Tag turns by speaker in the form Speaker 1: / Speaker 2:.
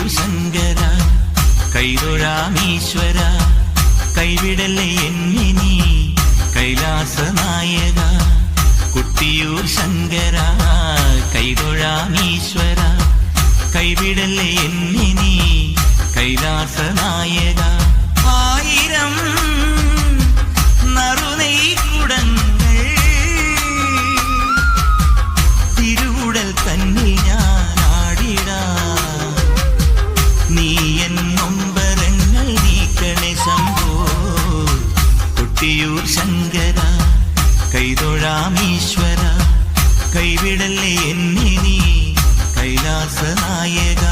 Speaker 1: കുട്ടിയൂർ ശങ്കര കൈതൊഴാമീശ്വര കൈവിടല്ലേ എന്നെ നീ കൈലാസ നായക കുട്ടിയൂർ ശങ്കര കൈതൊഴാമീശ്വര കൈവിടല്ലേ എന്നെ നീ കൈലാസ നായക ആയിരം നറുനെയ്ക്കുടങ്ങൾ തിരുവുടൽ തന്നിൽ ഞാൻ ആടിടാ നീ എൻ നൊമ്പരങ്ങൾ നീക്കണേ ശംഭോ കുട്ടിയൂർ ശങ്കര കൈതൊഴാമീശ്വര കൈവിടല്ലേ എന്നെ നീ കൈലാസ നായക